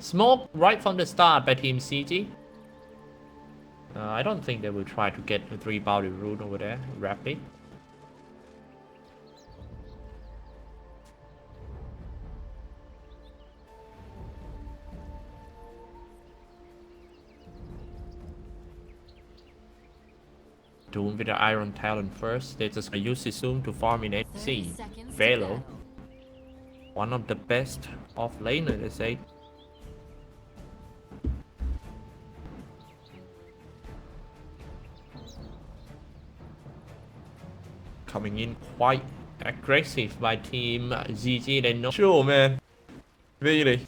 Smoke right from the start by Team CG. I don't think they will try to get a 3 bounty rune over there rapidly. Doom with the Iron Talon first. They just use his Zoom to farm in AC. Velo. One of the best off laner, they say. Coming in quite aggressive by Team ZG. They know. Sure, man. Really.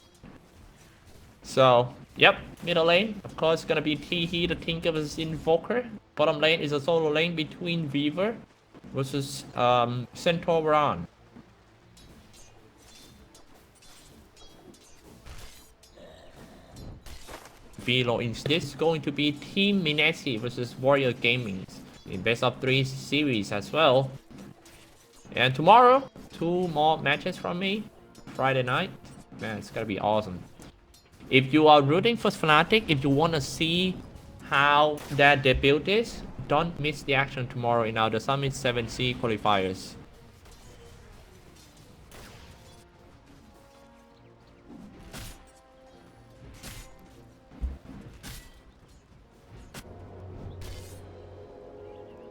So, yep, middle lane. Of course, gonna be T-He, the Tinker versus Invoker. Bottom lane is a solo lane between Weaver versus Centauran. Below in this is going to be Team Minesi versus Warrior Gaming in best of 3 series as well. And tomorrow, 2 more matches from me. Friday night. Man, it's gonna be awesome. If you are rooting for Fnatic, if you want to see how that they build this, don't miss the action tomorrow in our the Summit 7C qualifiers.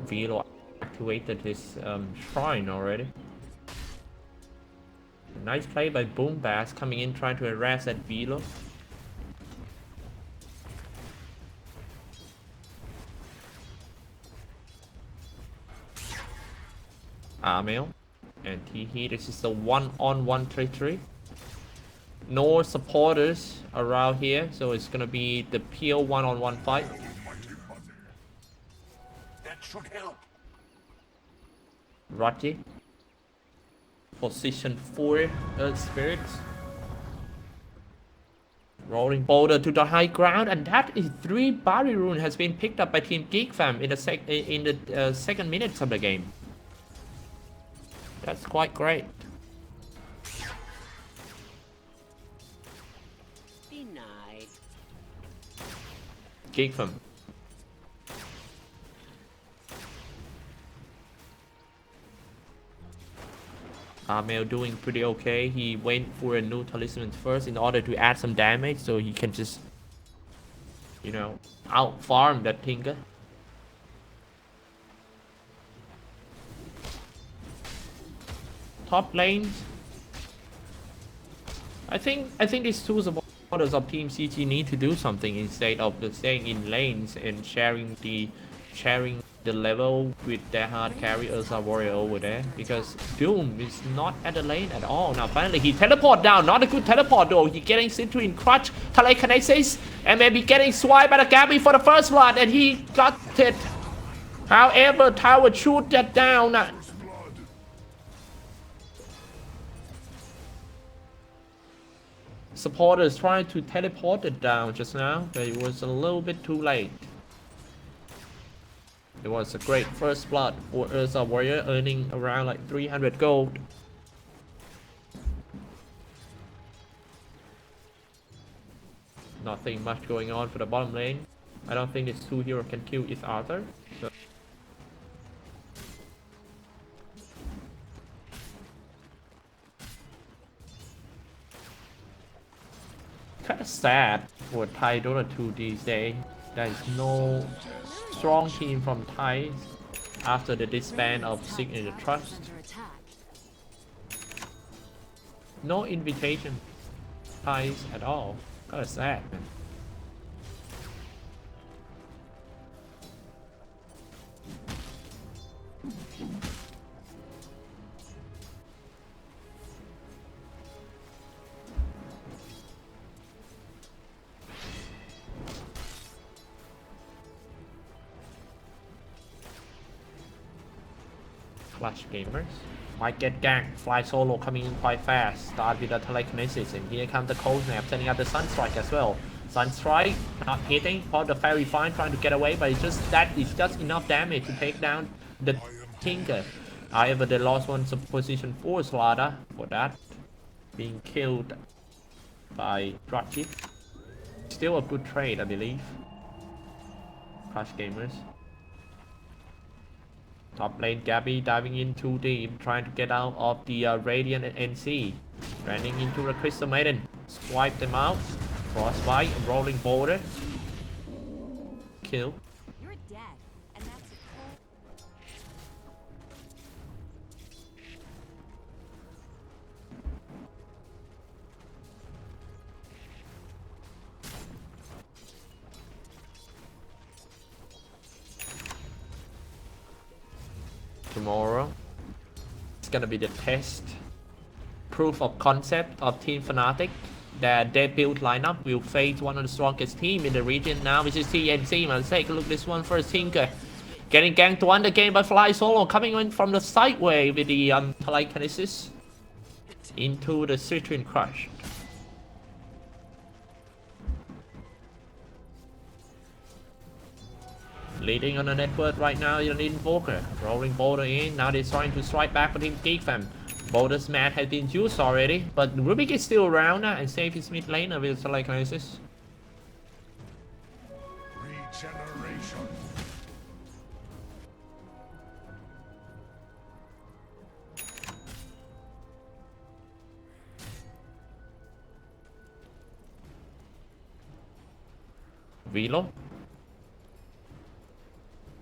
Velo activated his shrine already. Nice play by Boombass coming in trying to harass at Velo. Amel and T-He. This is the 1-on-1 3-3. No supporters around here, so it's gonna be the pure 1-on-1 fight. That should help. Raji. Position 4 Earth Spirits. Rolling boulder to the high ground, and that is 3 Barry Rune has been picked up by Team Geek fam in the second minutes of the game. That's quite great. Denied. Geek fam. Amel doing pretty okay. He went for a new talisman first in order to add some damage so he can just, you know, out farm that Tinker. Top lanes. I think these two supporters of Team CG need to do something instead of staying in lanes and sharing the level with their hard carry Ursa Warrior over there, because Doom is not at the lane at all. Now finally he teleport down, not a good teleport though. He getting into in crutch, telekinesis, and maybe getting swiped by the Gabby for the first blood, and he got it. However, Tower shoot that down. Supporters trying to teleport it down just now, but it was a little bit too late. It was a great first blood for Ursa Warrior, earning around like 300 gold. Nothing much going on for the bottom lane. I don't think these two heroes can kill each other. So. Kind of sad for Thai Dota 2 these days. There is no strong team from Thai after the disband of Signature Trust. No invitation Thais at all. Kind of sad, man. Flash gamers might get ganked. Fly solo coming in quite fast. Start with the telekinesis, and here comes the cold snap, setting up the Sunstrike as well. Sunstrike not hitting. Paul the Fairy Fine trying to get away, but it's just that is just enough damage to take down the Tinker. However, they lost one position 4 Slaughter for that, being killed by Dragit. still a good trade, I believe. Crush Gamers. Top lane Gabby diving in too deep, trying to get out of the Radiant and NC. Running into the Crystal Maiden. Swipe them out. Frostbite, rolling border. Kill. You're dead, and that's a Tomorrow, it's gonna be the test. Proof of concept of Team Fnatic. Their debut lineup will face one of the strongest team in the region now, which is TNC. Let's take a look at this one first. Tinker getting ganked to win the game by Fly Solo, coming in from the sideway with the telekinesis into the Citrine Crush. Leading on the network right now, you need Invoker. Rolling Boulder in. Now they're trying to strike back with Team Geek fam. Boulder's mat has been used already, but Rubik is still around and save his mid laner with telekinesis. Regeneration. Velo.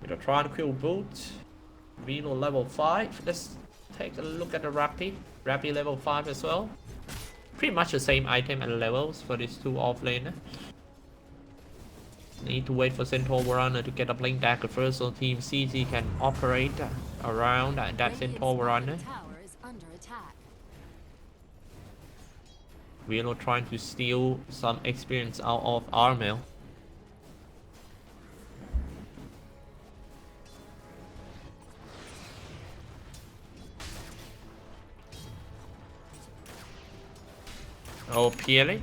With a tranquil boot. Velo level 5. Let's take a look at the Rappy. Rappy level 5 as well. Pretty much the same item and levels for these two offlaner. Need to wait for Centaur Runner to get a blink dagger first so Team CG can operate around that Centaur Runner. tower is under attack. Velo trying to steal some experience out of Armel. Oh, Peely.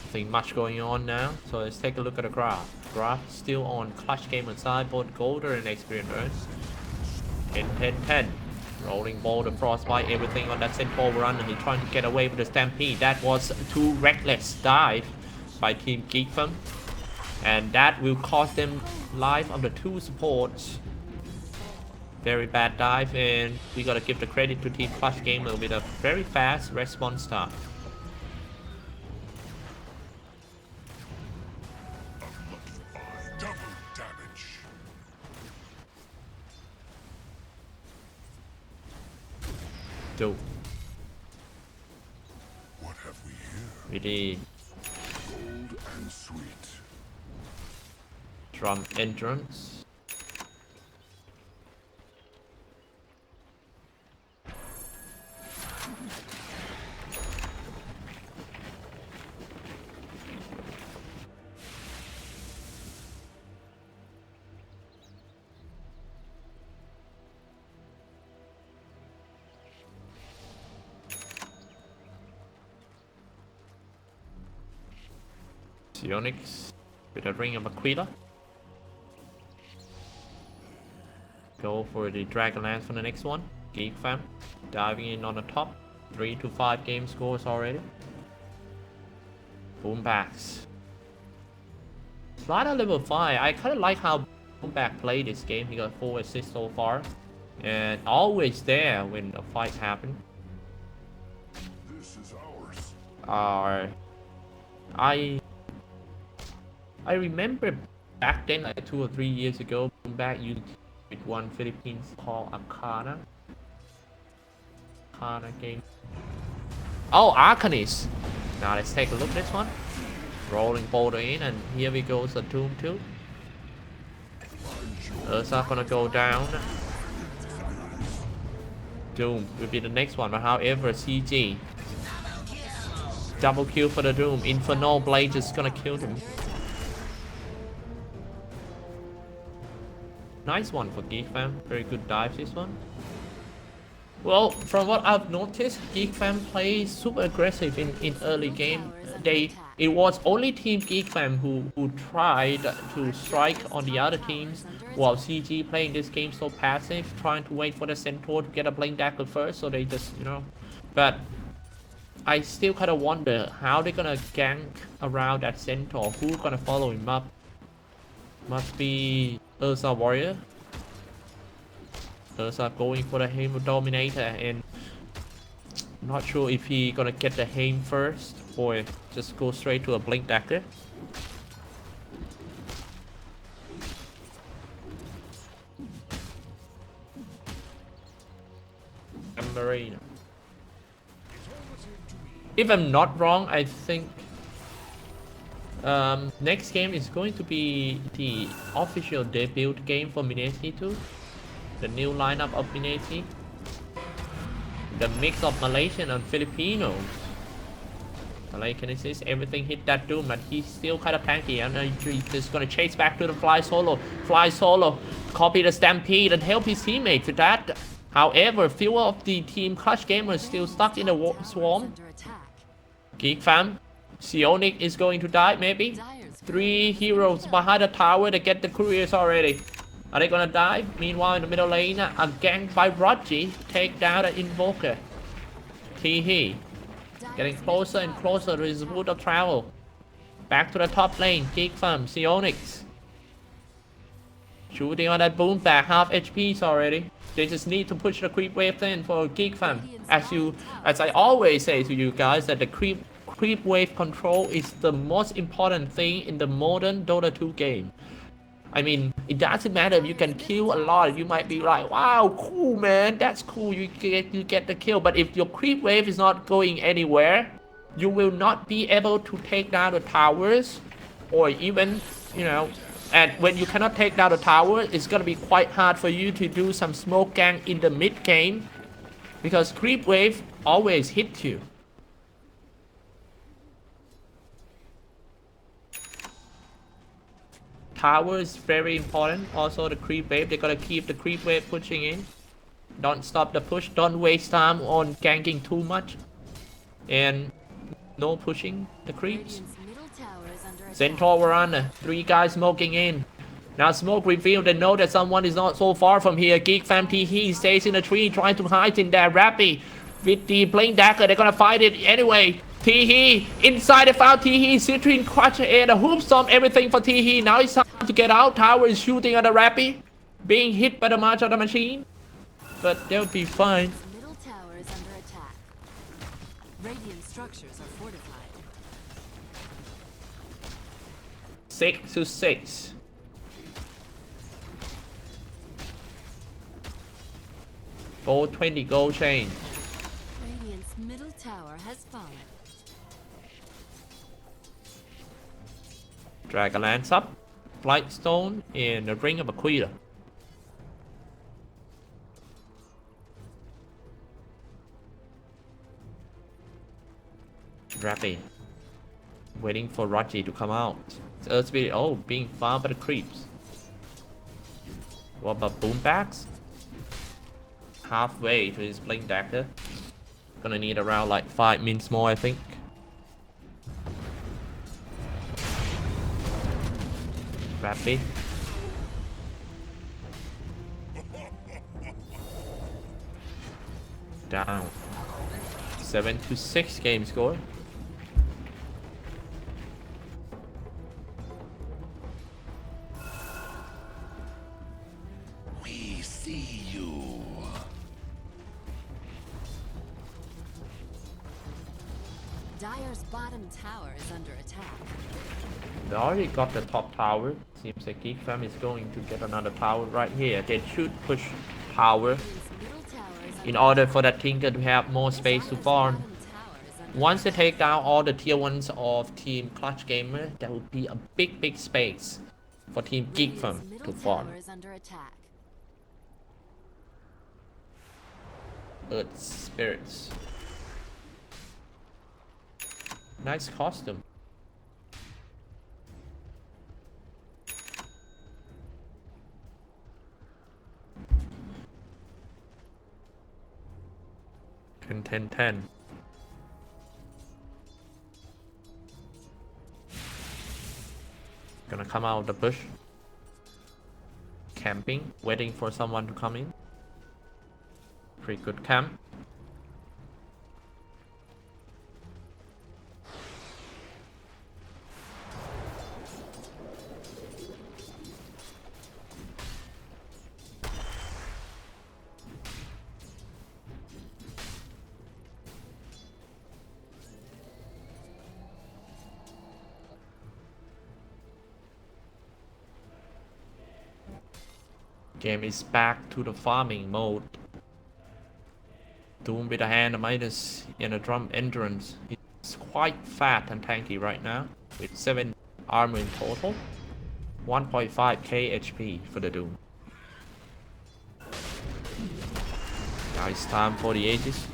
Nothing much going on now, so let's take a look at the graph. Graph still on Clutch Gamer side, both Golder and Experience. 10-10-10. Rolling ball, the Frostbite, everything on that Centaur run, and he's trying to get away with the Stampede. That was too reckless dive by Team Geekfam. And that will cost them life of the two supports. Very bad dive, and we gotta give the credit to Team Clutch Gamer with a very fast response time. What have we here? Really Gold and sweet. drum entrance. Onyx with a Ring of Aquila. Go for the Dragonlance for the next one. Geek fam diving in on the top. 3 to 5 game scores already. Boombacks. Slider level 5. I kind of like how Boomback played this game. He got 4 assists so far. And always there when the fights happen. This is ours. I remember back then, like 2 or 3 years ago, back you with one Philippines called Arcana game. Oh, Arcanist. Now let's take a look at this one. Rolling boulder in, and here we go, the Doom 2. Ursa gonna go down. Doom will be the next one, but however, CG. Double kill for the Doom. Inferno Blade is gonna kill him. Nice one for Geek Fam. Very good dive this one. Well, from what I've noticed, Geek Fam plays super aggressive in early game. It was only Team Geek Fam who tried to strike on the other teams, while CG playing this game so passive, trying to wait for the Centaur to get a Blink Dagger first, so they just, you know. But I still kind of wonder how they're gonna gank around that Centaur. Who's gonna follow him up? Must be Ursa Warrior. Ursa going for the Haim Dominator, and not sure if he gonna get the Haim first or just go straight to a Blink Dagger. Marine. If I'm not wrong, I think next game is going to be the official debut game for Mineti 2. The new lineup of Mineti. The mix of Malaysian and Filipinos. Telekinesis, everything hit that Doom, but he's still kind of tanky. And he's just gonna chase back to the Fly Solo. Fly Solo, copy the Stampede and help his teammates with that. However, few of the Team Clutch gamers still stuck in the swarm. Geek Fam, Sionic is going to die maybe. 3 heroes behind the tower to get the couriers already. Are they gonna die? Meanwhile, in the middle lane, a ganked by Rogi, take down the Invoker. Teehee, getting closer and closer to his route of travel. Back to the top lane, Geek Fam, Sionix. Shooting on that boom back, half HPs already. They just need to push the creep wave in for Geek Fam. As I always say to you guys, that the creep wave control is the most important thing in the modern Dota 2 game. I mean, it doesn't matter if you can kill a lot. You might be like, wow, cool, man. That's cool. You get the kill. But if your creep wave is not going anywhere, you will not be able to take down the towers, or even, you know, and when you cannot take down the tower, it's gonna be quite hard for you to do some smoke gang in the mid game, because creep wave always hits you. Tower is very important. Also the creep wave, they gotta keep the creep wave pushing in. Don't stop the push, don't waste time on ganking too much. And no pushing the creeps. Centaur Warana, 3 guys smoking in. Now smoke revealed, they know that someone is not so far from here. Geek Fam Teehee stays in the tree trying to hide in there. Rappy with the Blink Dagger, they're gonna fight it anyway. Teehee inside the foul. Teehee, Citrine, Crutch, and a Hoop Storm, everything for Teehee. Now it's time to get out. Tower is shooting at the Rappy, being hit by the March of the Machine, but they'll be fine. Middle tower is under attack. Radiant structures are fortified. 6-6. Gold 20 gold change. Radiant's middle tower has fallen. Dragonlance up, Blightstone, and the Ring of Aquila. Rappy, waiting for Rogi to come out. Earth Spirit, oh, being farmed by the creeps. What about Boombacks? Halfway to his Blink Dagger. Gonna need around like 5 minutes more, I think. Rappy. Down. 7-6 game score. We see you. Dire's bottom tower is under attack. They already got the top tower. Seems like Geek Fam is going to get another tower right here. They should push tower in order for that Tinker to have more space to farm. Once they take down all the tier 1s of Team Clutch Gamer, there will be a big space for Team Geek Fam to farm. Earth Spirits. Nice costume. 10 10 10. Gonna come out of the bush. Camping, waiting for someone to come in. Pretty good camp. Game is back to the farming mode. Doom with a hand of Midas in a drum entrance. It's quite fat and tanky right now, with 7 armor in total. 1.5k HP for the Doom. Now it's time for the Aegis.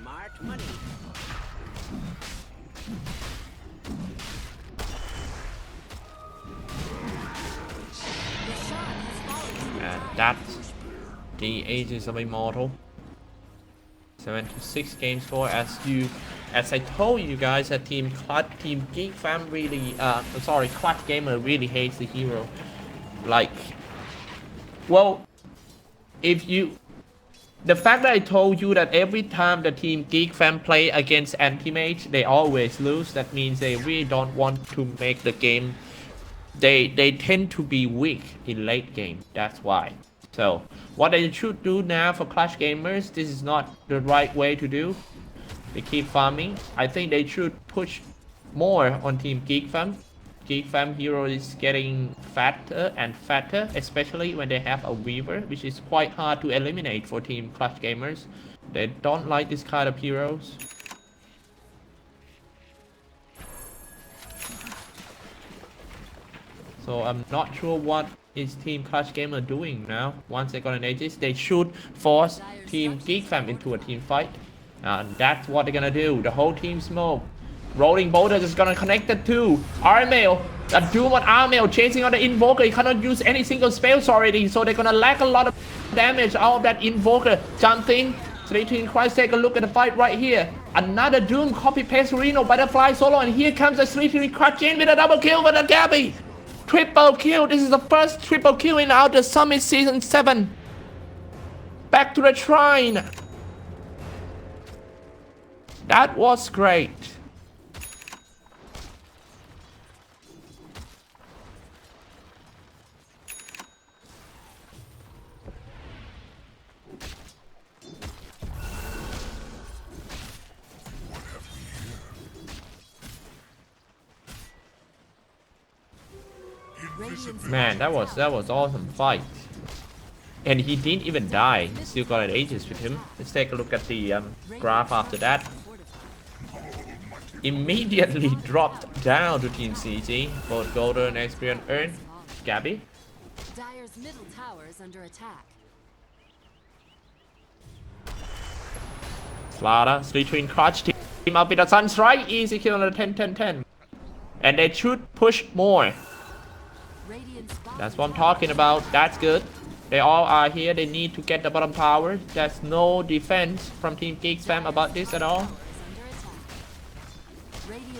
Smart money. And that's the Aegis of Immortal. 76 game score. As I told you guys, that Team Geek fam really Clutch Gamer really hates the hero. Like, well, the fact that I told you that every time the Team Geek fam play against anti-mage, they always lose. That means they really don't want to make the game. They tend to be weak in late game. That's why. So what they should do now for Clutch Gamers, this is not the right way to do. They keep farming. I think they should push more on Team Geek fam. Geek fam hero is getting fatter and fatter, especially when they have a Weaver, which is quite hard to eliminate for Team Clutch Gamers. They don't like this kind of heroes. So I'm not sure what is Team Clutch Gamer doing now. Once they got an Aegis, they should force Team Geek fam into a team fight. And that's what they're gonna do. The whole team smoke. Rolling Boulder is gonna connect the two. Armail, the Doom on Armail chasing on the Invoker. He cannot use any single spells already, so they're gonna lack a lot of damage out of that Invoker. Jumping. Sleeping Christ, take a look at the fight right here. Another Doom copy paste Reno Butterfly solo, and here comes the Sleeping Christ in with a double kill for the Gabby. Triple kill. This is the first triple kill in Outer Summit Season 7. Back to the Shrine. That was great. Man, that was awesome fight. And he didn't even die. He still got an Aegis with him. Let's take a look at the graph after that. Immediately dropped down to Team CG. Both Golden and Experience earned. Gabby. Dire's middle tower is under attack. Slaughter, Street Twin Crutch team up with a Sunstrike. Easy kill on the 10-10-10. And they should push more. That's what I'm talking about. That's good. They all are here. They need to get the bottom tower. There's no defense from Team Geek fam about this at all.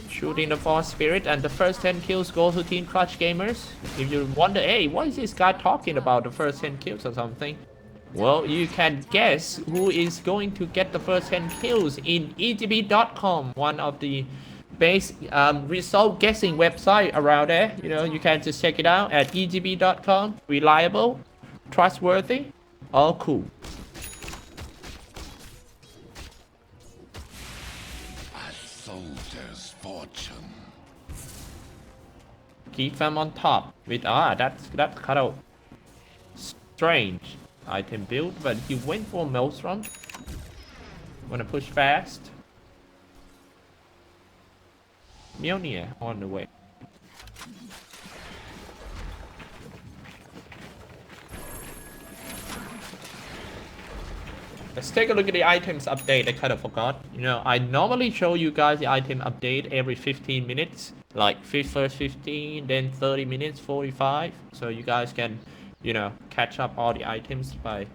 Shooting the Force Spirit, and the first 10 kills go to Team Clutch Gamers. If you wonder, hey, what is this guy talking about, the first 10 kills or something? Well, you can guess who is going to get the first 10 kills in EGB.com, one of the base result guessing website around there. You know, you can just check it out at EGB.com. Reliable, trustworthy, all cool. Fortune. Keep them on top with that's kind of strange item build, but he went for Maelstrom. Wanna push fast. Mjolnir on the way. Let's take a look at the items update. I kind of forgot. You know, I normally show you guys the item update every 15 minutes. Like first 15, then 30 minutes, 45. So you guys can, you know, catch up all the items by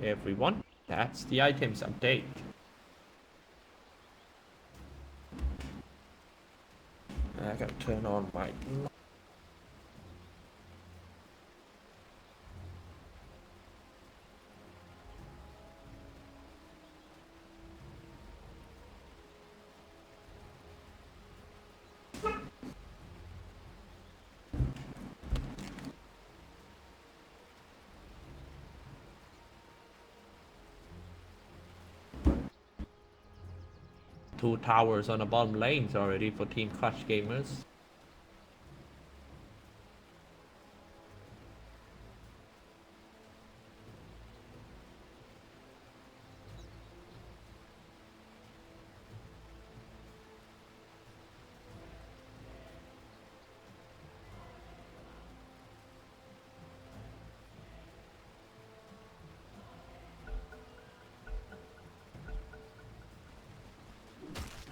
everyone. That's the items update. I gotta turn on my... Two towers on the bottom lanes already for Team Clutch Gamers.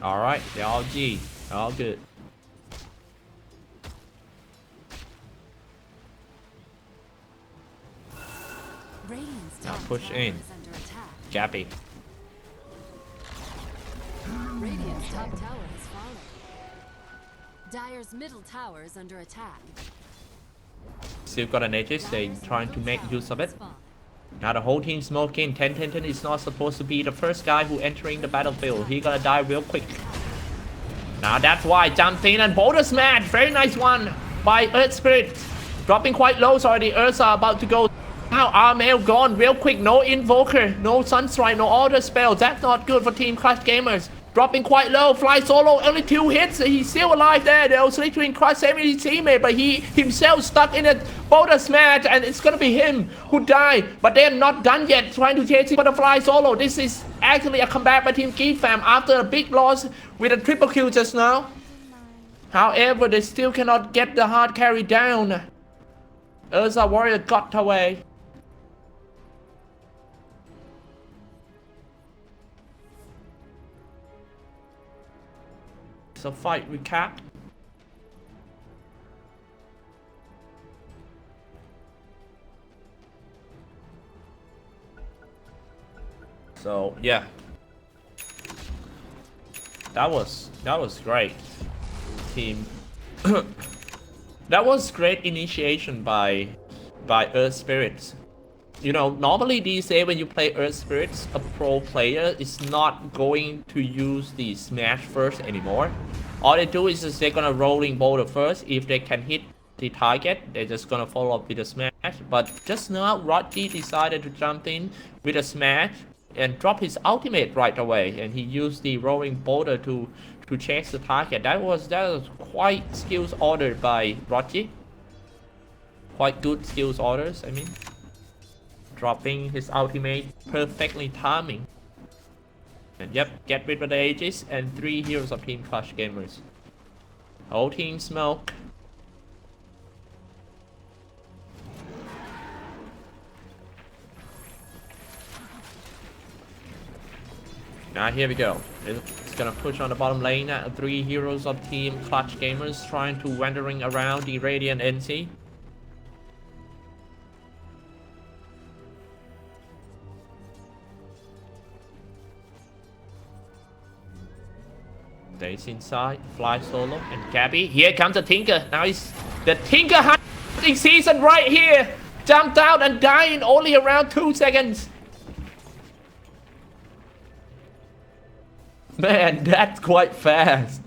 Alright, they're all G. All good. Radiant's Now top push tower in. is under attack. Gappy. Radiant's top tower has fallen. Dire's middle tower is under attack. Still got an Aegis, they Dire's trying to middle make tower use of has it. fallen. Now the whole team smoking. 10 is not supposed to be the first guy who entering the battlefield. He gonna die real quick. Now that's why jumped in and boulder smash. Very nice one by Earth Spirit. Dropping quite low already. Earths are about to go. Now Armail gone real quick. No Invoker, no Sunstrike, no Order spells. That's not good for Team Clutch Gamers. Dropping quite low. Fly solo. Only 2 hits. He's still alive there. They was literally Crush saving his teammate, but he himself stuck in a boulder smash, and it's gonna be him who died. But they're not done yet. Trying to chase him for the fly solo. This is actually a comeback by Team Geek fam after a big loss with a triple kill just now. However, they still cannot get the hard carry down. Ursa Warrior got away. So fight recap. So yeah, that was great, team. That was great initiation by Earth Spirits. You know, normally these days when you play Earth Spirits, a pro player is not going to use the smash first anymore. All they do is just they're gonna rolling boulder first. If they can hit the target, they're just gonna follow up with a smash. But just now, Rodgy decided to jump in with a smash and drop his ultimate right away, and he used the rolling boulder to chase the target. That was quite skills ordered by Rodgy. Quite good skills orders, I mean. Dropping his ultimate perfectly timing. And yep, get rid of the Aegis and 3 heroes of Team Clutch Gamers. Whole team smoke. Now here we go. It's gonna push on the bottom lane. 3 heroes of Team Clutch Gamers trying to wandering around the Radiant NC. Stays inside, fly solo, and Gabby. Here comes the Tinker. Now it's the Tinker hunting season right here. Jumped out and died in only around 2 seconds. Man, that's quite fast.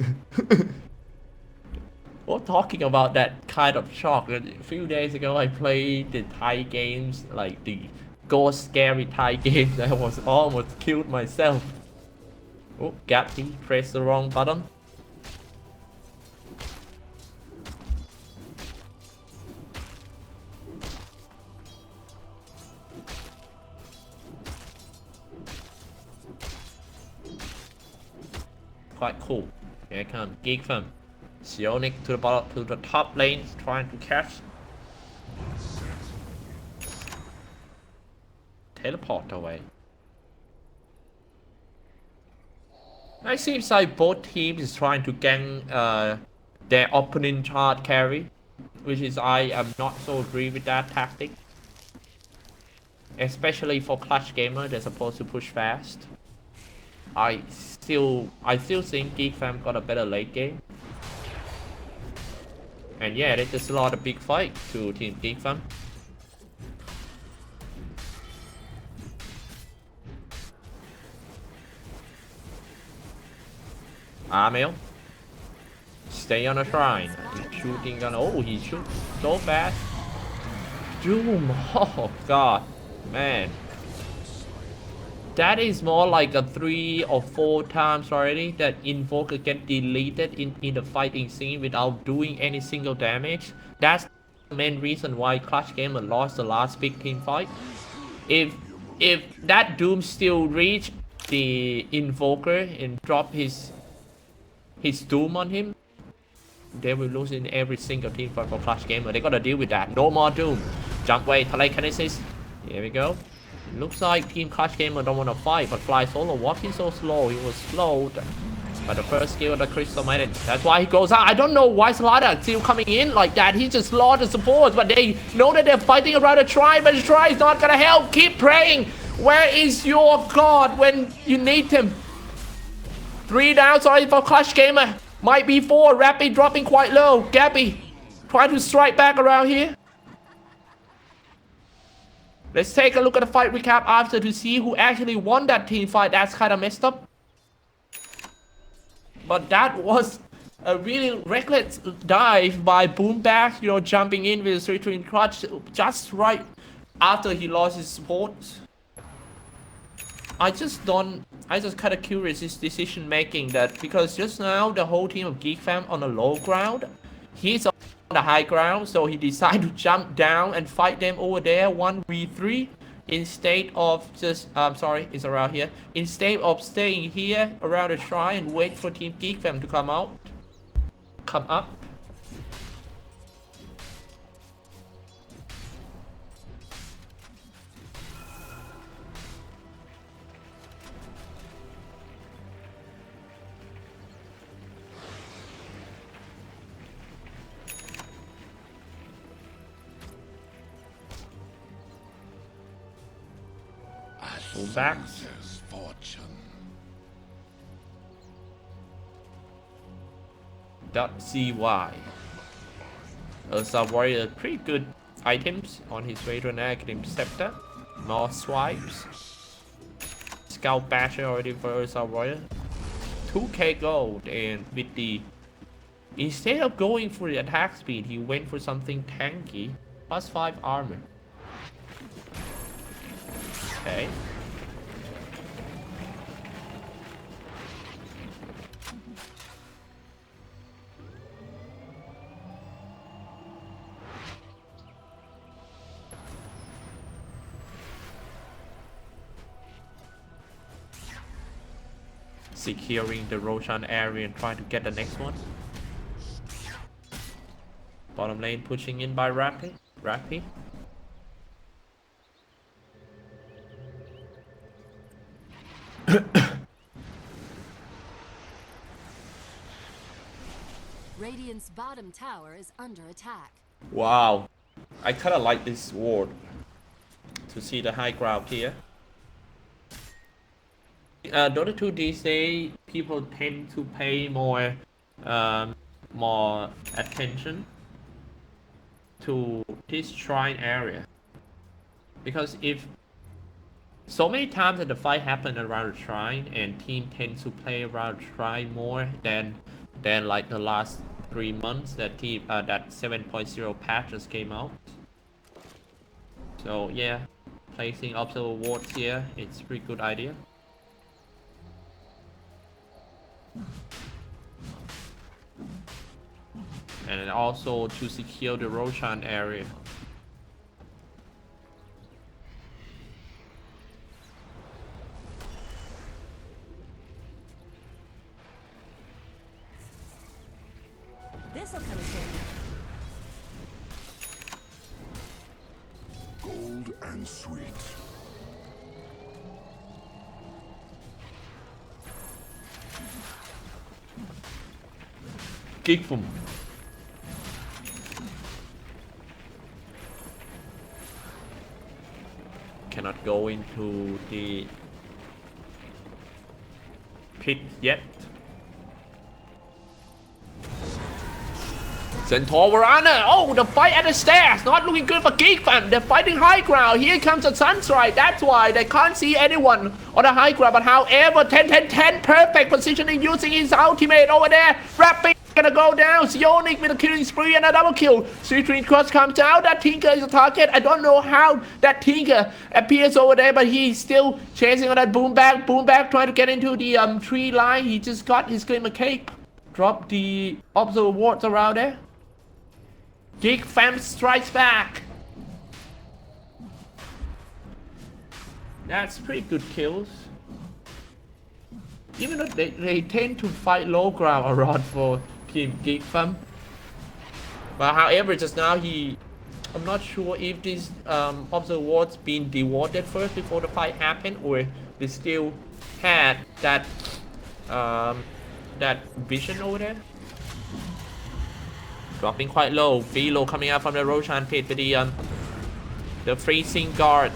We're talking about that kind of shock. A few days ago, I played the Thai games, like the ghost scary Thai games. I was almost killed myself. Oh, Gappy pressed the wrong button. Quite cool. Here comes Geek from Sionic to the bottom, to the top lane, trying to catch. Teleport away. It seems like both teams is trying to gang their opponent hard carry, which is I am not so agree with that tactic. especially for clutch gamer. They're supposed to push fast. I still think Geek Fam got a better late game. And yeah, they just lost a big fight to Team Geek Fam. Amel, stay on the shrine. Shooting gun. Oh, he shoots so fast. Doom. Oh god, man. That is more like a 3 or 4 times already that Invoker get deleted in the fighting scene without doing any single damage. That's the main reason why Clutch Gamer lost the last big team fight. If that Doom still reach the Invoker and drop his Doom on him, they will lose in every single team fight for Clutch Gamer. They gotta deal with that. No more Doom. Jump away, telekinesis. Here we go. Looks like Team Clutch Gamer don't wanna fight, but Fly Solo walking so slow. He was slowed by the first skill of the Crystal Maiden. That's why he goes out. I don't know why Slaughter still coming in like that. He just lost the support, but they know that they're fighting around the Shrine, but the Shrine is not gonna help. Keep praying. Where is your God when you need him? 3 down, sorry for Clutch Gamer. Might be 4. Rapid dropping quite low. Gabby, try to strike back around here. Let's take a look at the fight recap after to see who actually won that team fight. That's kind of messed up. But that was a really reckless dive by Boomback, you know, jumping in with a 3-3 clutch just right after he lost his support. I just kind of curious his decision making, that because just now the whole team of Geek Fam on the low ground, he's on the high ground, so he decided to jump down and fight them over there 1v3 instead of just sorry, it's around here, instead of staying here around the shrine and wait for Team Geek Fam to come up. Backs. .cy. Some warrior pretty good items on his way to an Academic Scepter. More swipes. Scout Basher already for Ursa Warrior. 2k gold, and with the, instead of going for the attack speed, he went for something tanky. +5 armor. Okay. Securing the Roshan area and trying to get the next one. Bottom lane pushing in by Rapid. Radiant's bottom tower is under attack. Wow, I kind of like this ward to see the high ground here. Dota 2 these days, people tend to pay more attention to this shrine area, because if so many times that the fight happened around the shrine and team tends to play around the shrine more than like the last 3 months that team that 7.0 patch just came out. So yeah, placing observer wards here, it's a pretty good idea. And also to secure the Roshan area. This'll come in handy. Gold and sweet. Geek Fam. cannot go into the pit yet. Centaur Varana. Oh, the fight at the stairs. Not looking good for Geek fam. They're fighting high ground. Here comes the Sunstrike. That's why they can't see anyone on the high ground. But however, 10-10-10. Perfect positioning using his ultimate over there. Rapid gonna go down. Sionic with a killing spree and a double kill. Street Cross comes out. That Tinker is a target. I don't know how that Tinker appears over there, but he's still chasing on that boom back. Boom back trying to get into the tree line. He just got his Glimmer Cape. Drop the Observer Wards around there. Geek fam strikes back. That's pretty good kills. Even though they tend to fight low ground a lot for Team Geek fam. But however, just now I'm not sure if this Observer Ward's been dewarded first before the fight happened, or they still had that vision over there. Dropping quite low. Philo coming out from the Roshan pit with the freezing guard.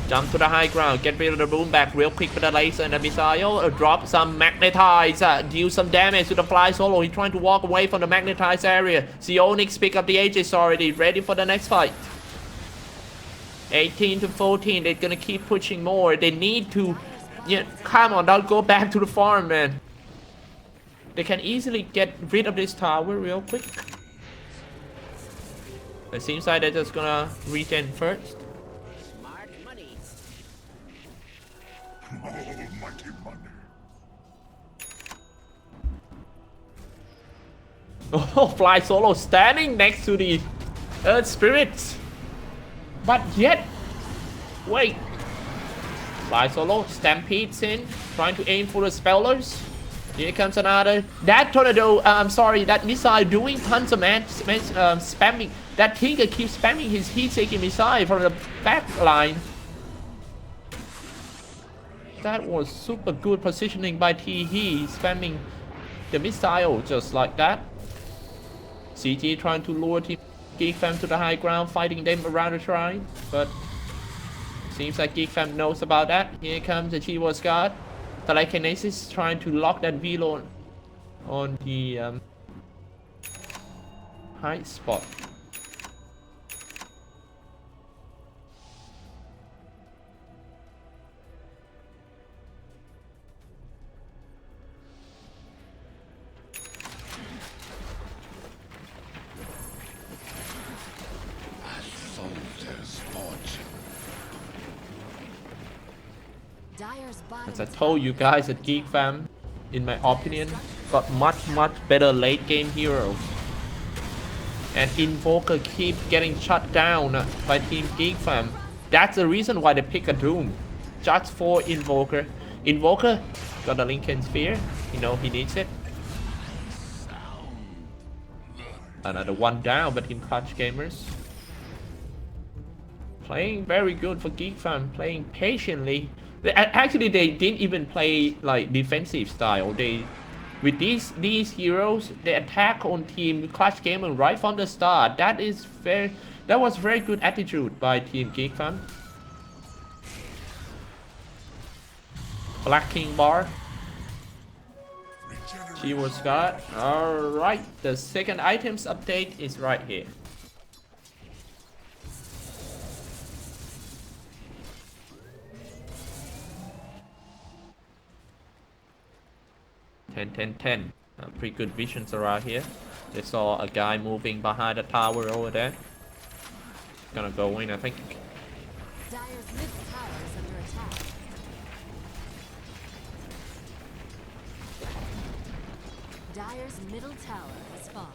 Jump to the high ground. Get rid of the boom back real quick with the laser and the missile. Drop some magnetize. Deal some damage to the fly solo. He's trying to walk away from the magnetized area. Sionix pick up the Aegis already. Ready for the next fight. 18-14. They're gonna keep pushing more. They need to. Yeah, come on. Don't go back to the farm, man. They can easily get rid of this tower real quick. It seems like they're just gonna regen first. Smart money. Almighty money. Oh, Fly Solo standing next to the Earth Spirits. But yet, wait. Fly Solo stampedes in, trying to aim for the Spellers. Here comes another. That tornado, I'm sorry, that missile doing tons of spamming. That Tinker keeps spamming his heat-seeking missile from the back line. That was super good positioning by He spamming the missile just like that. CG trying to lure Team Geek Fam to the high ground, fighting them around the shrine. But seems like Geek Fam knows about that. Here comes the Chivo Guard. Telekinesis trying to lock that Velo on the high spot. As I told you guys, at Geek Fam, in my opinion, got much better late game heroes. And Invoker keep getting shut down by Team Geek Fam. That's the reason why they pick a Doom. Just for Invoker. Invoker got a Lincoln Sphere. You know he needs it. Another one down, but Team Clutch Gamers. Playing very good for Geek Fam. Playing patiently. Actually, they didn't even play like defensive style. They, with these heroes, they attack on Team Clutch Gamer right from the start. That was very good attitude by Team Geek Fam. Black King Bar. She was got. Alright, the second items update is right here. 10-10-10. Pretty good visions around here. They saw a guy moving behind the tower over there. Gonna go in, I think. Dire's middle tower is under attack. Dire's middle tower has fallen.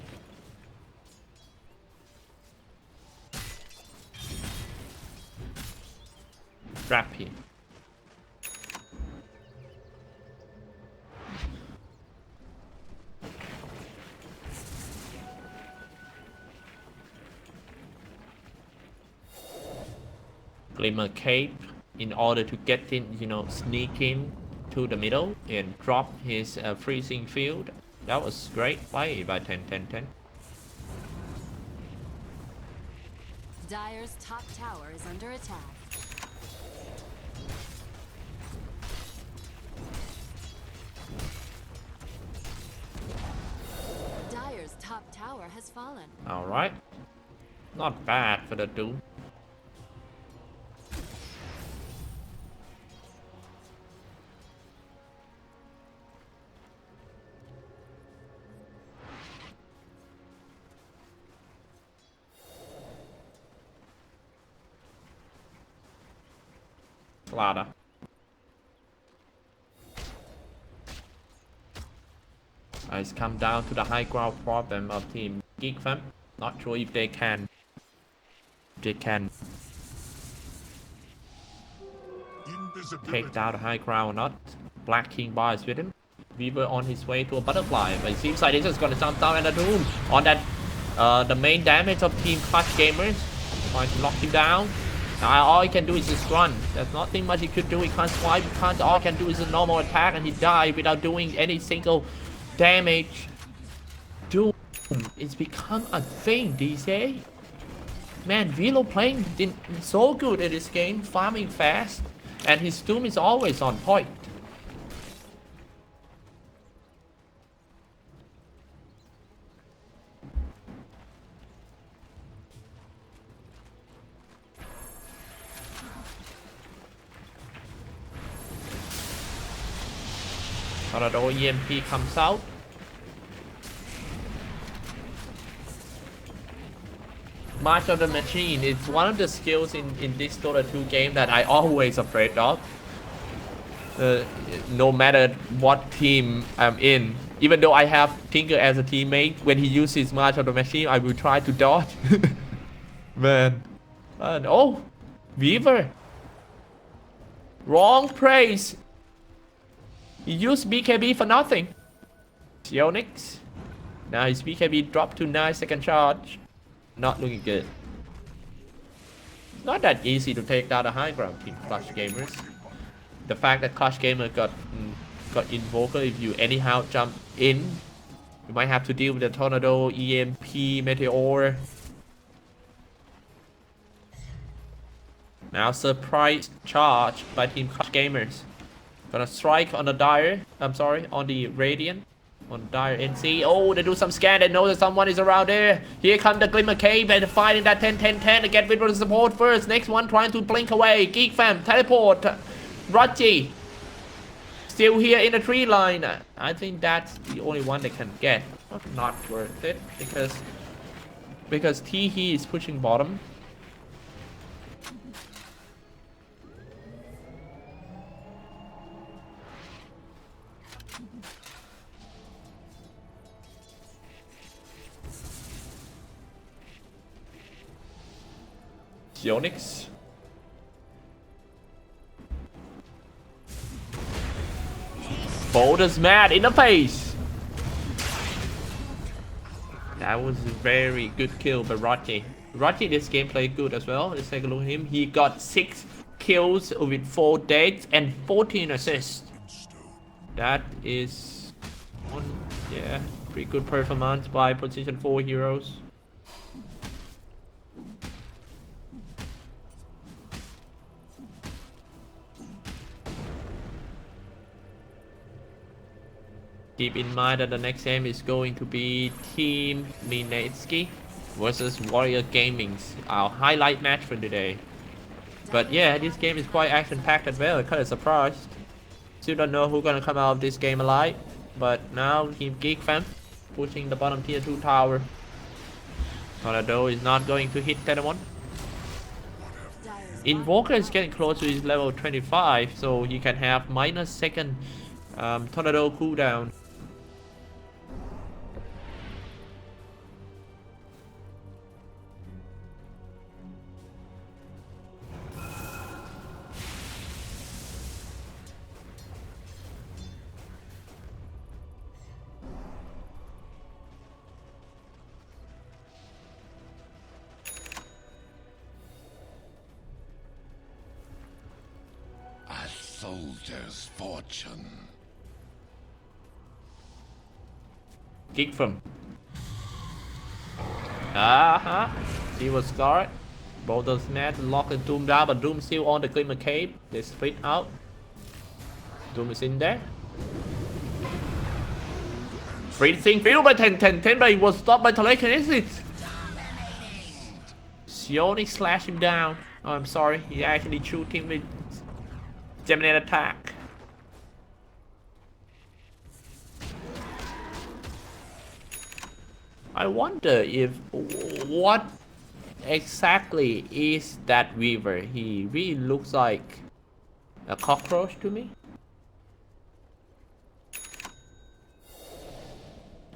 Trap here. Glimmer Cape in order to get in, you know, sneak in to the middle and drop his freezing field. That was great play by 10-10-10. Dire's top tower is under attack. tower has fallen. Alright. Not bad for the Doom. Clara. It's come down to the high ground problem of team Geek fam. Not sure if they can. Take down the high ground or not. Black King Bar is with him. Weaver on his way to a butterfly, but it seems like this is gonna jump down and the Doom on that the main damage of team Clutch Gamers. Trying to lock him down. Now all he can do is just run. There's nothing much he could do. He can't swipe, he can't, all he can do is a normal attack and he died without doing any single damage. Doom, it's become a thing these days. Man, Velo playing so good in this game, farming fast, and his Doom is always on point. Tornado EMP comes out. March of the Machine is one of the skills in this Dota 2 game that I always afraid of. No matter what team I'm in. Even though I have Tinker as a teammate, when he uses March of the Machine, I will try to dodge. Man. Oh! Weaver! Wrong praise! He used BKB for nothing. Sionix. Now his BKB dropped to 9-second charge. Not looking good. It's not that easy to take down a high ground team Clutch Gamers. The fact that Clutch Gamer got Invoker, if you anyhow jump in, you might have to deal with the Tornado, EMP, Meteor. Now surprise charge by team Clutch Gamers. Gonna strike on the Dire, on the Radiant. On Dire NC. Oh, they do some scan. They know that someone is around there. Here comes the Glimmer Cave and fighting that 10-10-10 to get rid of the support first. Next one trying to blink away. Geek fam, teleport. Rochi. Still here in the tree line. I think that's the only one they can get. Not worth it because T-He is pushing bottom. Ionix. Boulder's mad in the face. That was a very good kill by Rochi. Rochi this game played good as well. Let's take a look at him. He got 6 kills with 4 deaths and 14 assists. That is yeah, pretty good performance by position 4 heroes. Keep in mind that the next game is going to be Team Minetsky versus Warrior Gaming's our highlight match for today. But yeah, this game is quite action-packed as well. I'm kind of surprised. Still don't know who's gonna come out of this game alive. But now Team Geek fam pushing the bottom tier 2 tower. Tornado is not going to hit anyone. Invoker is getting close to his level 25, so he can have -2nd Tornado cooldown. Soldier's fortune. Geek from. He was scarred. Boulder's mad, lock the Doom down, but Doom still on the Glimmer Cave. They split out. Doom is in there. Freezing field by 10, but he was stopped by telekinesis. Sionic slashed him down. Oh, I'm sorry. He actually shoot him with Gemini attack. I wonder if what exactly is that Weaver? He really looks like a cockroach to me.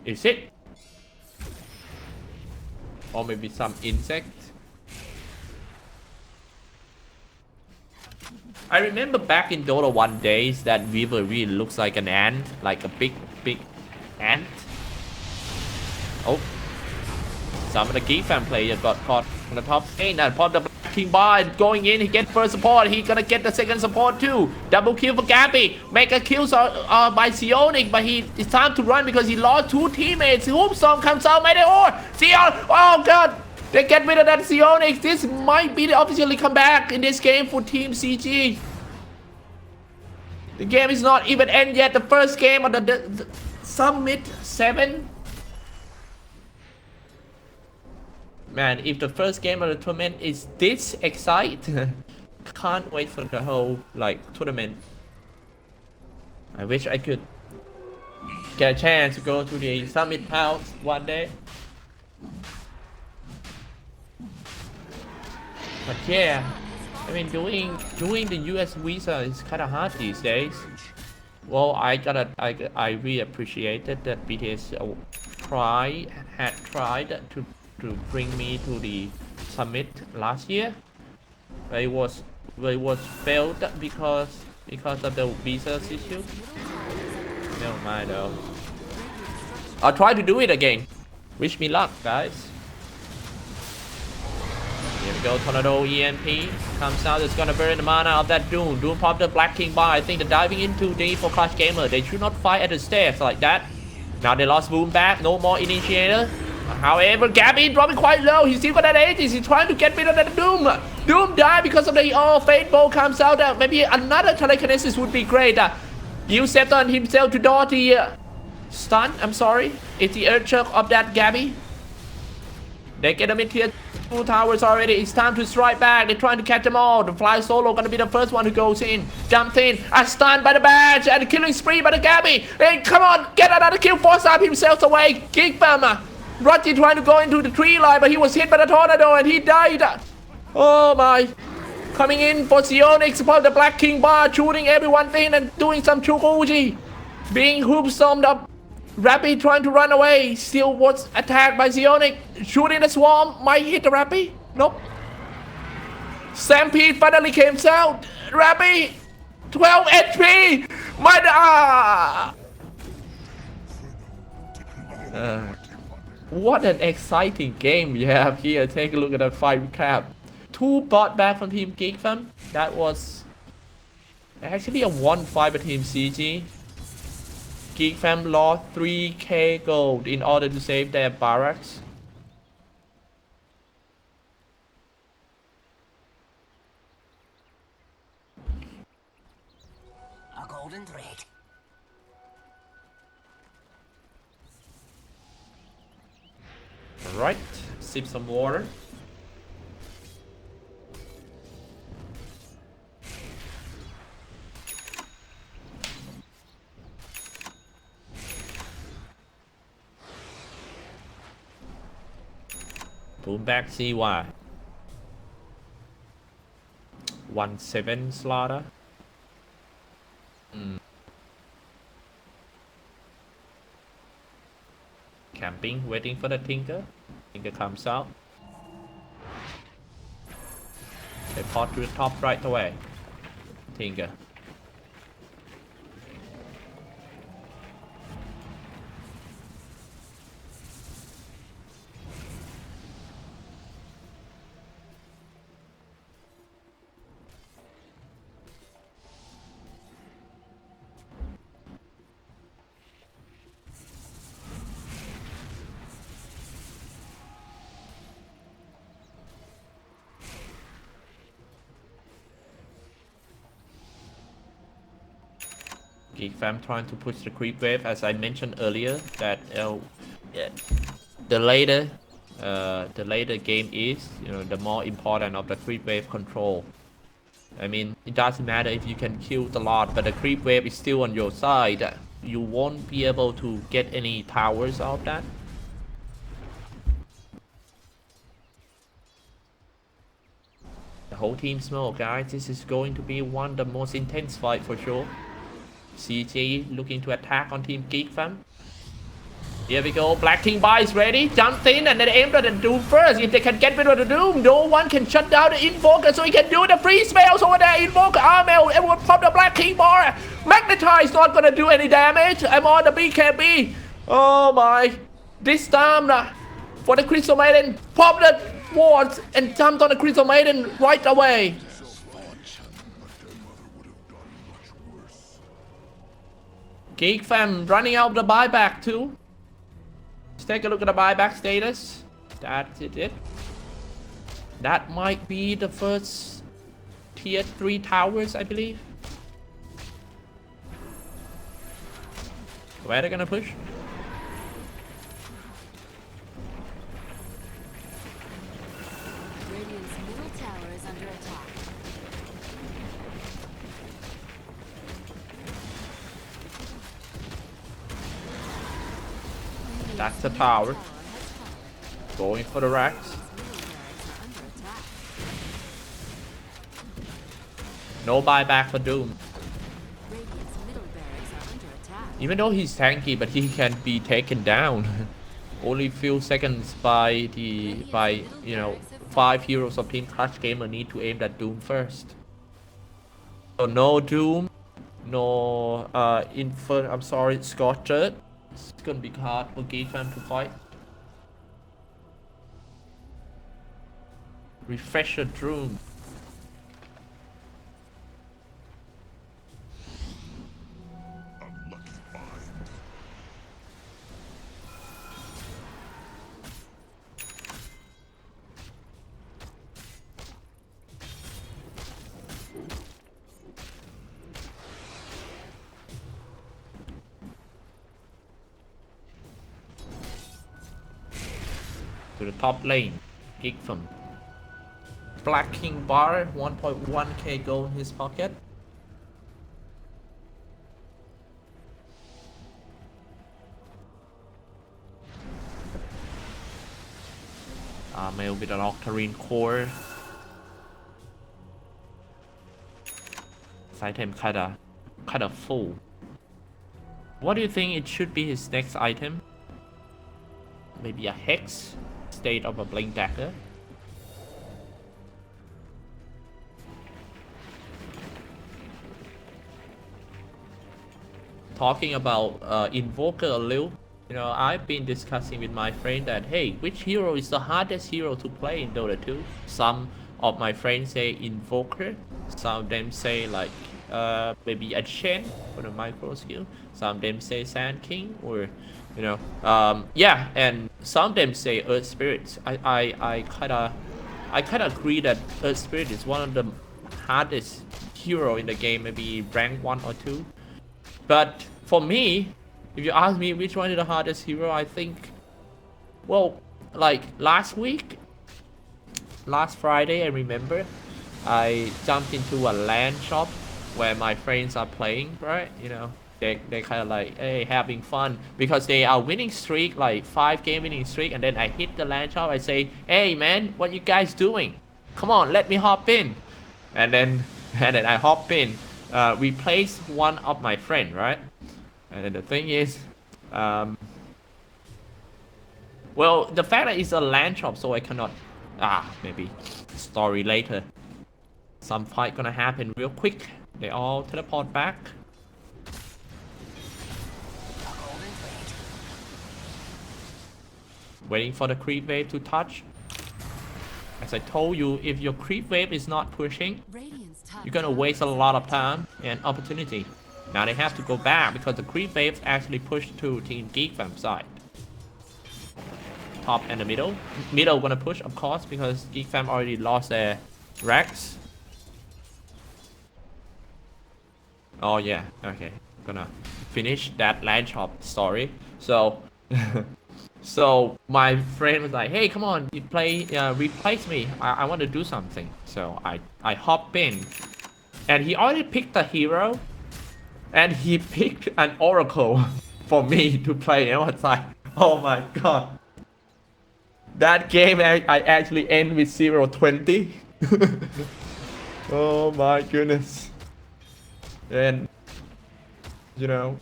Is it? Or maybe some insect? I remember back in Dota 1 days that Weaver really looks like an ant, like a big ant. Oh, some of the Geek fan players got caught on the top lane and pop the Black King bar going in. He get first support. He gonna get the second support too. Double kill for Gabby. Make a kill by Sionic, but it's time to run because he lost 2 teammates. Hoopstorm comes out, Meteor. Sion, oh god, they get rid of that Sionic. This might be the officially comeback in this game for Team CG. The game is not even end yet. The first game of the Summit 7. Man, if the first game of the tournament is this exciting, can't wait for the whole tournament. I wish I could get a chance to go to the Summit House one day. But yeah, I mean doing the US visa is kind of hard these days. Well, I really appreciated that BTS had tried to bring me to the summit last year. But it was failed because of the visa issue. Never mind though. I'll try to do it again. Wish me luck, guys. Here we go, Tornado EMP comes out. It's gonna burn the mana of that Doom. Doom pop the Black King bar. I think they're diving into the for Clash Gamer. They should not fight at the stairs like that. Now they lost Boom back. No more initiator. However, Gabby dropping quite low. He's still got that Aegis. He's trying to get rid of that Doom. Doom died because of the Fate Bolt comes out. Maybe another telekinesis would be great. Yusef on himself to dodge the stun. I'm sorry. It's the Earthshock of that Gabby. They get a mid-tier 2 towers already. It's time to strike back. They're trying to catch them all. The Fly Solo gonna be the first one who goes in. Jumps in. A stun by the badge. And a killing spree by the Gabby. Hey, come on. Get another kill. Force up himself away. Geek Bummer. Rocky trying to go into the tree line, but he was hit by the tornado and he died. Oh my. Coming in for Sionic, support the Black King bar, shooting everyone in and doing some Chukuji. Being hoop-stormed up. Rappy trying to run away. Still was attacked by Sionic. Shooting the swarm. Might hit the Rappy. Nope. Stampede finally came out. Rappy. 12 HP. What an exciting game we have here. Take a look at that fight recap. 2 bot back from Team Geek fam. That was actually a 1-5 by Team CG. Geek fam lost 3k gold in order to save their barracks. A golden thread. Alright, sip some water. Boom back CY. 1-7 slaughter. Camping, waiting for the Tinker. Tinker comes out. They pot to the top right away. Tinker. Geek fam trying to push the creep wave, as I mentioned earlier, that yeah, the later game is, the more important of the creep wave control. I mean, it doesn't matter if you can kill the lot, but the creep wave is still on your side. You won't be able to get any towers out of that. The whole team smoke, guys. This is going to be one of the most intense fight for sure. CG looking to attack on Team Geek fam. Here we go. Black King Bar is ready. Jumped in and then aimed at the Doom first. If they can get rid of the Doom, no one can shut down the Invoker, so he can do the free spells over there. Invoker, Armel, everyone from the Black King Bar. Magnetize not gonna do any damage. I'm on the BKB. Oh my. This time for the Crystal Maiden. Pop the wards and jumped on the Crystal Maiden right away. Geek fam running out the buyback too. Let's take a look at the buyback status. That's it. That might be the first tier 3 towers, I believe. Where are they gonna push? Radiant's middle tower is under attack. That's the tower. Going for the racks. No buyback for Doom. Even though he's tanky, but he can be taken down. Only few seconds by 5 heroes of Team Clutch Gamer need to aim that Doom first. So no Doom, no I'm sorry, Scorcher. It's gonna be hard for Geek fam to fight. Refresher Doom. To the top lane, Geek fam. Black King Bar, 1.1k gold in his pocket. Male with an Octarine core. This item kinda full. What do you think it should be his next item? Maybe a Hex, state of a Blink Dagger. Talking about Invoker a little, I've been discussing with my friend that, hey, which hero is the hardest hero to play in Dota 2? Some of my friends say Invoker, some of them say like maybe a Shen for the micro skill, some of them say Sand King, or yeah, and some of them say Earth Spirit. I kinda agree that Earth Spirit is one of the hardest hero in the game, maybe rank 1 or 2. But for me, if you ask me which one is the hardest hero, I think, well, like last Friday, I remember I jumped into a LAN shop where my friends are playing, right? They kind of like, hey, having fun because they are winning streak, like 5-game winning streak, and then I hit the LAN shop. I say, hey man, what you guys doing? Come on, let me hop in, and then I hop in. Replace one of my friend, right? And then the thing is, well, the fact that it's a LAN shop, so I cannot. Maybe story later. Some fight gonna happen real quick. They all teleport back. Waiting for the creep wave to touch. As I told you, if your creep wave is not pushing, you're gonna waste a lot of time and opportunity. Now they have to go back because the creep wave actually pushed to Team Geek fam side. Top and the middle. Middle gonna push, of course, because Geek fam already lost their racks. Oh yeah, okay. gonna finish that land shop story. So so my friend was like, hey, come on, you play replace me. I want to do something. So I hop in, and he already picked a hero, and he picked an oracle for me to play. And I was like, oh my god, that game I actually end with 0-20. Oh my goodness. And you know,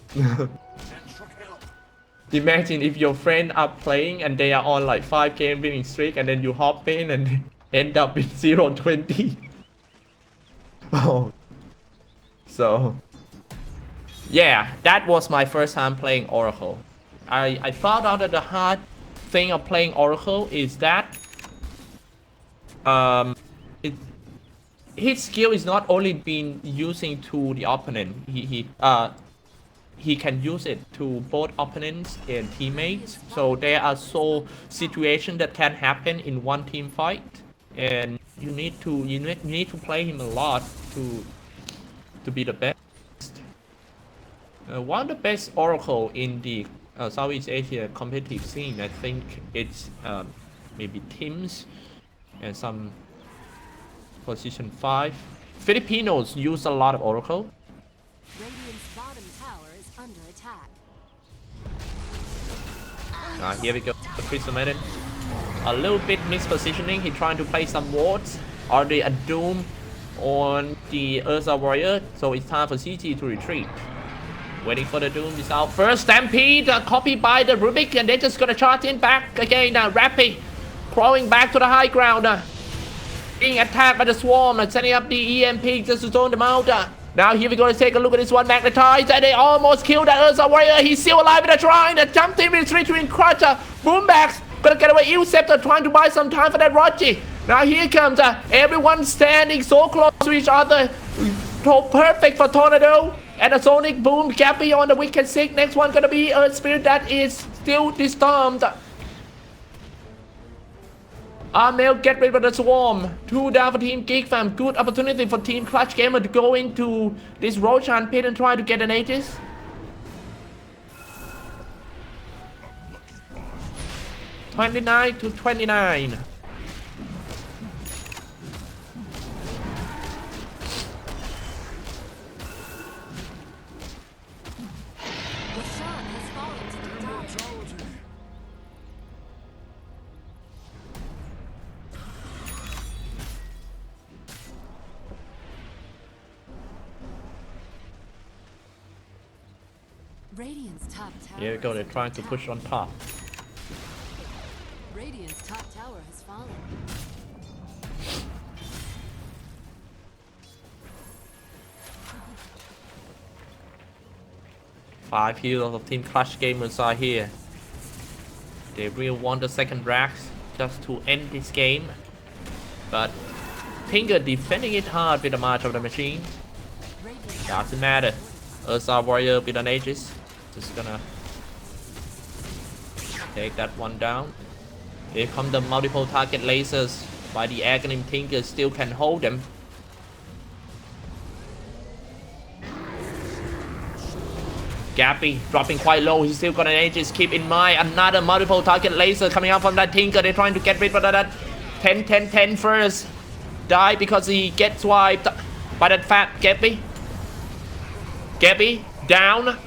imagine if your friends are playing and they are on like 5 game winning streak, and then you hop in and end up with 0-20. Oh, so yeah, that was my first time playing Oracle. I found out that the hard thing of playing Oracle is that it, his skill is not only being using to the opponent. He can use it to both opponents and teammates. So there are so situations that can happen in one team fight, and you need to play him a lot to be the best. One of the best Oracle in the Southeast Asia competitive scene, I think it's maybe Teams and some position 5. Filipinos use a lot of Oracle. Radiant's bottom tower is under attack. Here we go. Crystal Maiden. A little bit mispositioning. He trying to play some wards. Already a Doom on the Ursa Warrior. So it's time for CG to retreat. Waiting for the Doom is out first. Stampede copied by the Rubik, and they're just gonna charge in back again. Rapid crawling back to the high ground. Being attacked by the Swarm, setting up the EMP just to zone them out. Now here we go to take a look at this one. Magnetized, and they almost killed that Ursa Warrior. He's still alive in the shrine. Jumped in with 3-2 in Crusher. Boombacks gonna get away. Scepter trying to buy some time for that Rochi. Now here comes everyone standing so close to each other. So perfect for Tornado. And a Sonic Boom. Gappy on the Wicked Sick. Next one gonna be Earth Spirit that is still disturbed. Armel get rid of the Swarm. 2 down for Team Geek fam. Good opportunity for Team Clutch Gamer to go into this Roshan pit and try to get an Aegis. (29-29). Radiant's top tower. Here we go, they're trying to push on top. Radiant's top tower has fallen. Five heroes of Team Clutch Gamers are here. They really want the second Rax just to end this game. But Tinker defending it hard with the March of the Machine. Doesn't matter. Ursa Warrior with an Aegis. Just gonna take that one down. Here come the multiple target lasers by the Aghanim. Tinker still can hold them. Gappy dropping quite low. He's still got an Aegis. Keep in mind, another multiple target laser coming out from that Tinker. They're trying to get rid of that 10-10-10 first. Die because he gets wiped by that fat Gappy. Gappy down.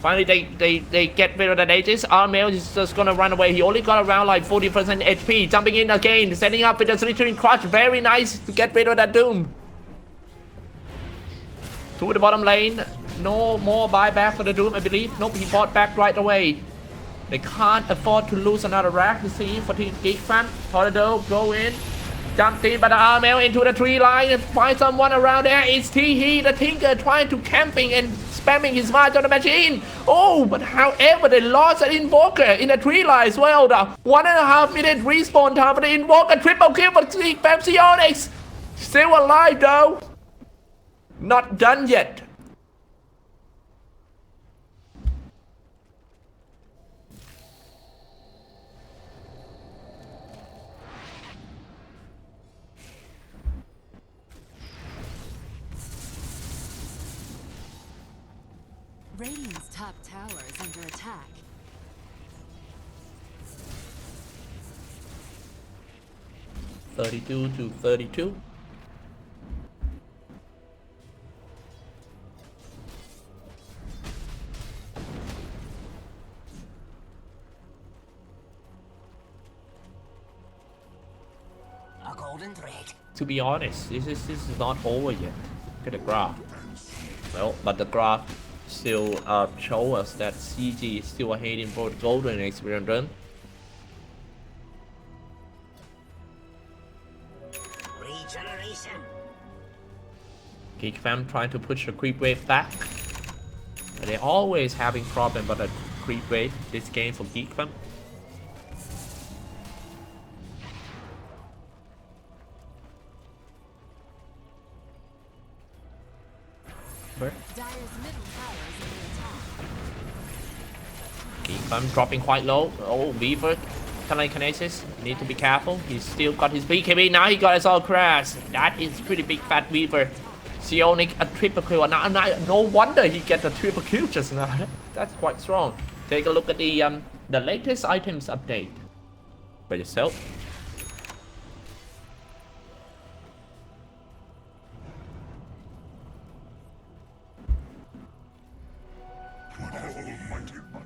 Finally, they get rid of that Aegis. Armel is just gonna run away. He only got around like 40% HP. Jumping in again, setting up with the 3-2 Crush. Very nice to get rid of that Doom. To the bottom lane. No more buyback for the Doom, I believe. Nope, he bought back right away. They can't afford to lose another rack. You see, for Team Geek fan. Tornado, go in. Jumped in by the Armel into the tree line and find someone around there. It's T-He, the Tinker, trying to camping and spamming his March on the Machine. Oh, but however, they lost an Invoker in the tree line as well. The 1.5 minute respawn time for the Invoker. Triple kill for Geek fam. Onyx. Still alive though. Not done yet. Radiant's top tower is under attack. (32-32). A golden thread. To be honest, this is not over yet. Look at the graph. Well, but the graph still show us that CG is still ahead in both gold and experience run. Regeneration. Geek fam trying to push the creep wave back. But they're always having problem with the creep wave this game for Geek fam. Dire's middle tower is under attack. Geek fam dropping quite low. Oh, Weaver. Telekinesis. Need to be careful. He's still got his BKB. Now he got his all crash. That is pretty big fat Weaver. Sionic a triple kill. No wonder he get the triple kill just now. That's quite strong. Take a look at the latest items update by yourself. Almighty money.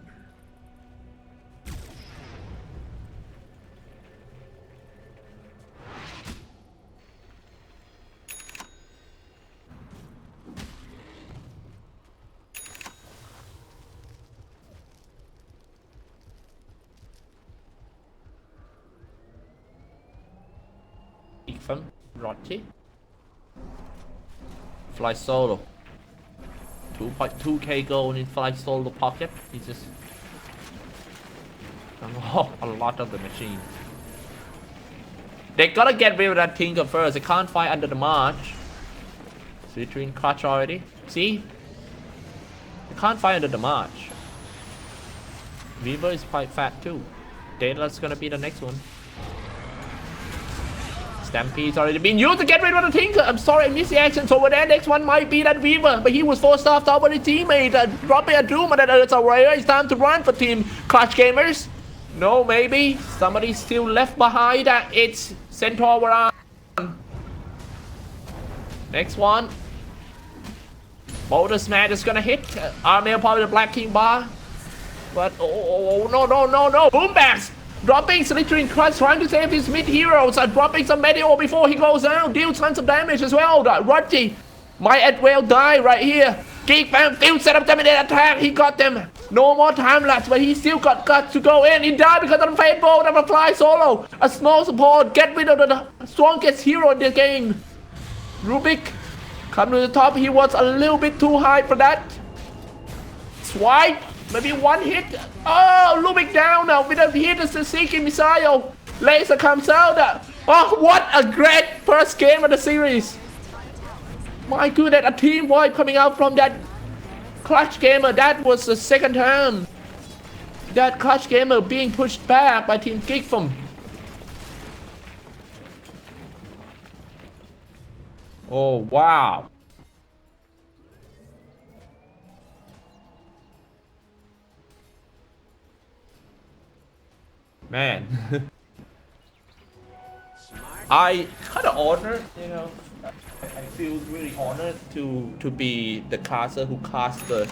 From Rotti. Fly solo. 2.2k gold in fly solo pocket. He just unlock a lot of the machine. They gotta get rid of that Tinker first. They can't fight under the march. Citrine clutch already. See? They can't fight under the march. Weaver is quite fat too. Data's gonna be the next one. Stampede's already been used to get rid of the Tinker. I'm sorry, I missed the actions over there. Next one might be that Weaver, but he was forced off top of the teammate. Dropping a Doom and it's a rare. It's time to run for Team Clutch Gamers. No, maybe somebody still left behind. It's Centaur around. Next one. Boulder Smash is gonna hit. Armel probably the Black King bar. But oh no. Boombacks! Dropping Slithering Crunch, trying to save his mid heroes, dropping some Meteor before he goes down, deals tons of damage as well. Rotti might as well die right here. Geek fam still set up dominate attack, he got them. No more time lapse, but he still got guts to go in. He died because of the Fate Bolt of a fly solo. A small support, get rid of the strongest hero in the game. Rubik, come to the top, he was a little bit too high for that. Swipe. Maybe one hit. Oh, Lubick down now with a hit as the Seeking Missile. Laser comes out. Oh, what a great first game of the series. My goodness, a team wipe coming out from that Clutch Gamer. That was the second time that Clutch Gamer being pushed back by Team Geek from. Oh, wow. Man, I kind of honored, you know. I feel really honored to be the caster who cast the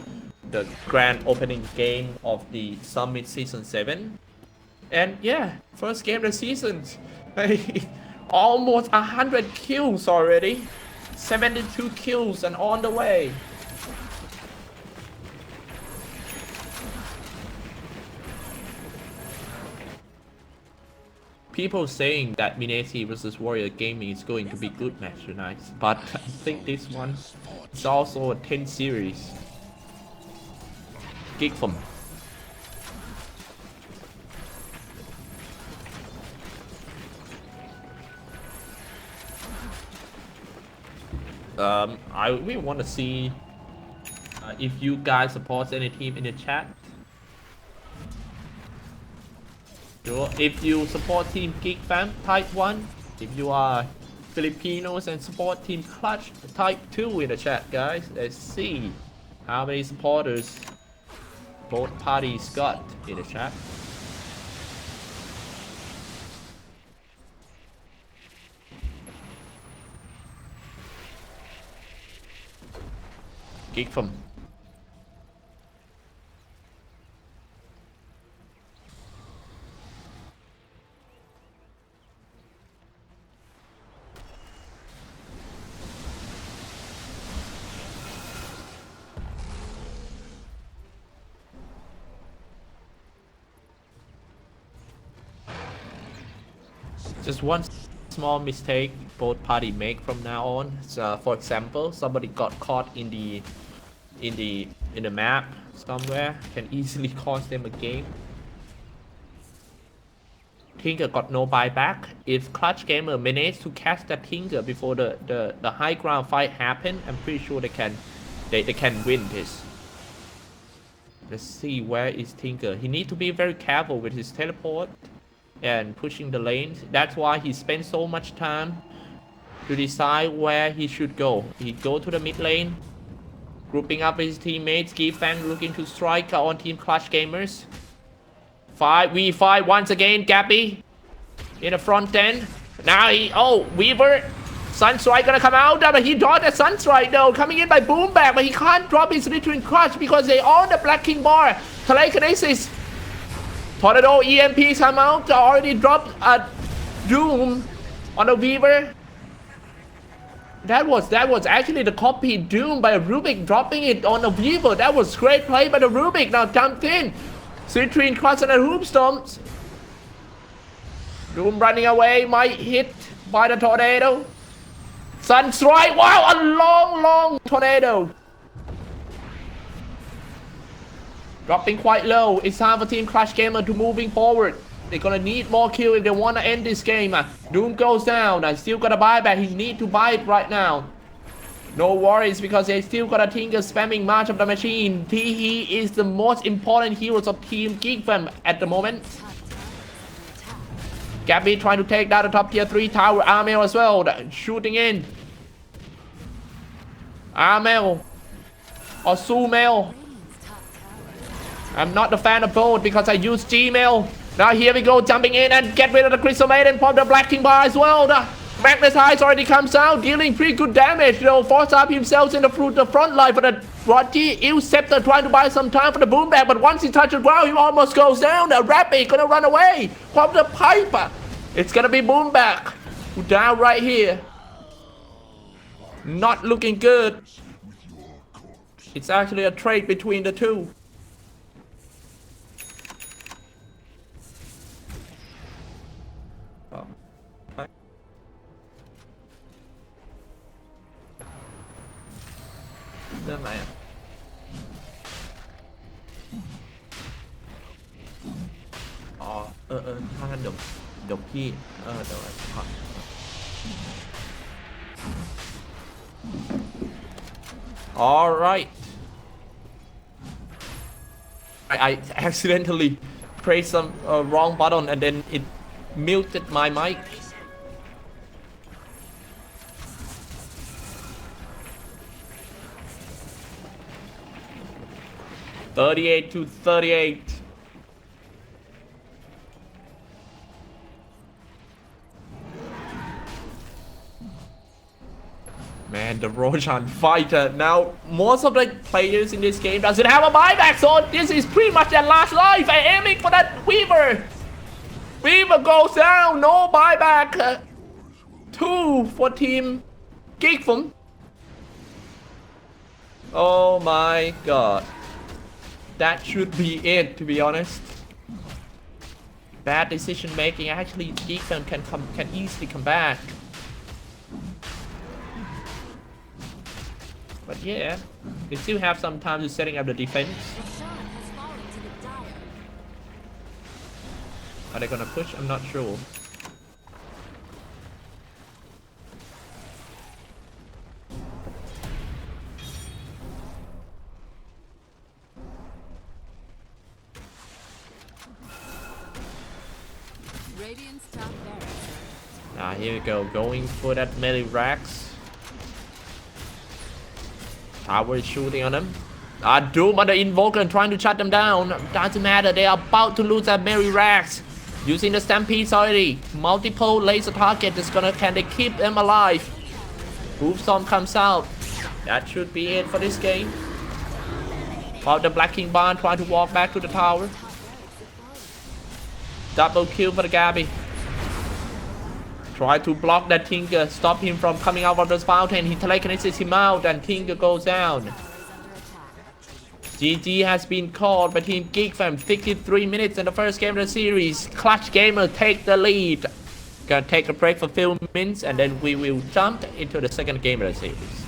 grand opening game of the Summit Season 7. And yeah, first game of the season. Almost 100 kills already. 72 kills and on the way. People saying that Mineti vs Warrior Gaming is going to be good match tonight, but I think this one is also a 10 series. Geek from. I really want to see if you guys support any team in the chat. If you support Team Geek Fam, type 1. If you are Filipinos and support Team Clutch, type 2 in the chat, guys. Let's see How many supporters both parties got in the chat? Geek from just one small mistake both party make from now on. So, for example, somebody got caught in the map somewhere, can easily cost them a game. Tinker got no buyback. If Clutch Gamer managed to catch that Tinker before the high ground fight happened, I'm pretty sure they can win this. Let's see, where is Tinker? He needs to be very careful with his teleport and pushing the lanes. That's why he spent so much time to decide where he should go. He go to the mid lane, grouping up with his teammates. Geek looking to strike on Team Clutch Gamers. 5v5 once again. Gabby in the front end. Now Weaver. Sunstrike gonna come out, but he dodged a Sunstrike though, coming in by Boomback, but he can't drop his Return Crush because they on the Black King bar. Telekinesis. Tornado EMP come out, already dropped a Doom on the Weaver. That was actually the copy Doom by Rubik, dropping it on the Weaver. That was great play by the Rubik. Now jumped in. Citrine Cross and a Hoopstorms. Doom running away, might hit by the Tornado. Sunstrike, wow, a long Tornado. Dropping quite low. It's time for Team Clutch Gamer to moving forward. They're gonna need more kill if they wanna end this game. Doom goes down. I still got a buyback. He need to buy it right now. No worries because they still got a Tinker spamming March of the Machine. He is the most important heroes of Team Geek Fam at the moment. Gabby trying to take down the top tier 3 tower. Armel as well. Shooting in. Armel. Or Sumel. I'm not a fan of both because I use Gmail. Now here we go, jumping in and get rid of the Crystal Maiden from the Black King bar as well. The Magnetize already comes out, dealing pretty good damage. Though force up himself in the front line for the Rodgy. Il Scepter trying to buy some time for the Boomback, but once he touches ground, he almost goes down. The Rapid gonna run away from the Piper. It's gonna be Boomback down right here. Not looking good. It's actually a trade between the two. This nàyถ้างั้นเดี๋ยวพี่เดี๋ยวขอ all right I accidentally pressed some wrong button and then it muted my mic. $38 to $38. Man, the Roshan fighter. Now, most of the players in this game doesn't have a buyback, so this is pretty much their last life. I aiming for that Weaver. Weaver goes down, no buyback. 2 for Team Geek Fam. Oh my god. That should be it, to be honest. Bad decision making. Actually, Geek Fam can easily come back. But yeah, they still have some time to setting up the defense. Are they gonna push? I'm not sure. Here we go, going for that melee racks. Tower is shooting on them. Doom on the Invoker and trying to shut them down. Doesn't matter, they are about to lose their Mary Rags. Using the Stampedes already. Multiple laser target is gonna, can they keep them alive? Storm comes out. That should be it for this game. While the Black King Barn trying to walk back to the tower. Double kill for the Gabby. Try to block that Tinker, stop him from coming out of the fountain. He telekinesis him out and Tinker goes down. GG has been called by Team Geek fam. 53 minutes in the first game of the series. Clutch Gamer take the lead. Gonna take a break for a few minutes and then we will jump into the second game of the series.